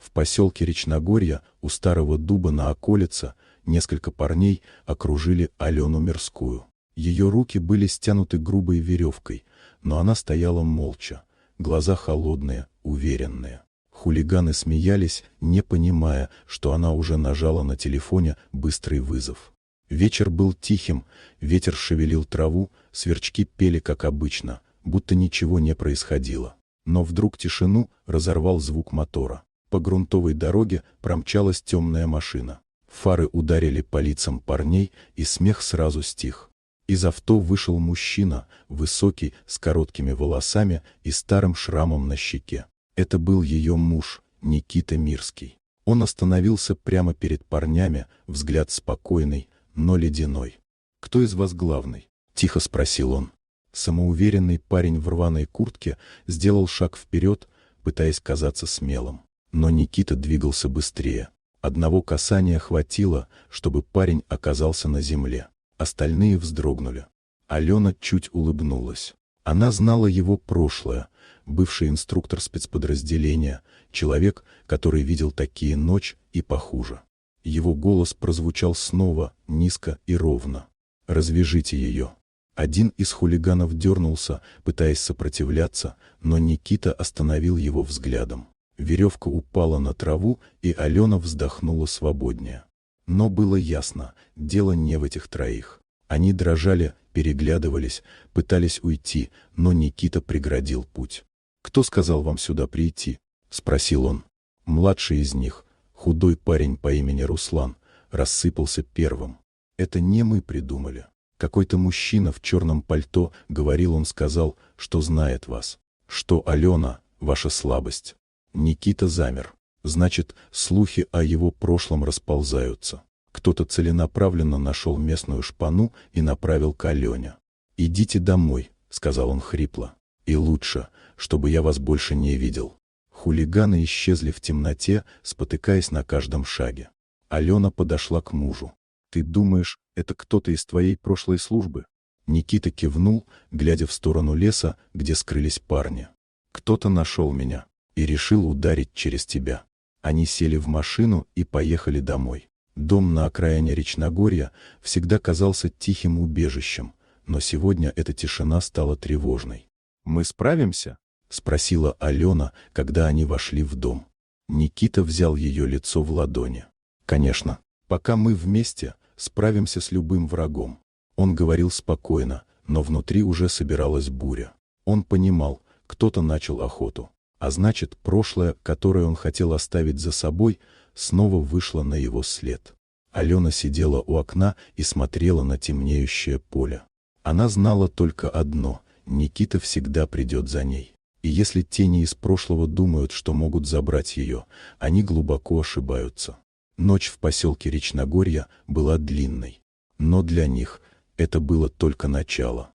В поселке Речногорье у старого дуба на околице несколько парней окружили Алену Мирскую. Ее руки были стянуты грубой веревкой, но она стояла молча, глаза холодные, уверенные. Хулиганы смеялись, не понимая, что она уже нажала на телефоне быстрый вызов. Вечер был тихим, ветер шевелил траву, сверчки пели как обычно, будто ничего не происходило. Но вдруг тишину разорвал звук мотора. По грунтовой дороге промчалась темная машина. Фары ударили по лицам парней, и смех сразу стих. Из авто вышел мужчина, высокий, с короткими волосами и старым шрамом на щеке. Это был ее муж, Никита Мирский. Он остановился прямо перед парнями, взгляд спокойный, но ледяной. «Кто из вас главный?» — тихо спросил он. Самоуверенный парень в рваной куртке сделал шаг вперед, пытаясь казаться смелым. Но Никита двигался быстрее. Одного касания хватило, чтобы парень оказался на земле. Остальные вздрогнули. Алена чуть улыбнулась. Она знала его прошлое, бывший инструктор спецподразделения, человек, который видел такие ночи и похуже. Его голос прозвучал снова, низко и ровно. «Развяжите ее». Один из хулиганов дернулся, пытаясь сопротивляться, но Никита остановил его взглядом. Веревка упала на траву, и Алена вздохнула свободнее. Но было ясно, дело не в этих троих. Они дрожали, переглядывались, пытались уйти, но Никита преградил путь. «Кто сказал вам сюда прийти?» — спросил он. Младший из них, худой парень по имени Руслан, рассыпался первым. «Это не мы придумали. Какой-то мужчина в черном пальто, говорил он, сказал, что знает вас. Что Алена — ваша слабость». Никита замер. Значит, слухи о его прошлом расползаются. Кто-то целенаправленно нашел местную шпану и направил к Алене. «Идите домой», — сказал он хрипло. «И лучше, чтобы я вас больше не видел». Хулиганы исчезли в темноте, спотыкаясь на каждом шаге. Алена подошла к мужу. «Ты думаешь, это кто-то из твоей прошлой службы?» Никита кивнул, глядя в сторону леса, где скрылись парни. «Кто-то нашел меня и решил ударить через тебя». Они сели в машину и поехали домой. Дом на окраине Речногорья всегда казался тихим убежищем, но сегодня эта тишина стала тревожной. «Мы справимся?» — спросила Алена, когда они вошли в дом. Никита взял ее лицо в ладони. «Конечно, пока мы вместе, справимся с любым врагом». Он говорил спокойно, но внутри уже собиралась буря. Он понимал, кто-то начал охоту. А значит, прошлое, которое он хотел оставить за собой, снова вышло на его след. Алена сидела у окна и смотрела на темнеющее поле. Она знала только одно — Никита всегда придет за ней. И если тени из прошлого думают, что могут забрать ее, они глубоко ошибаются. Ночь в поселке Речногорье была длинной. Но для них это было только начало.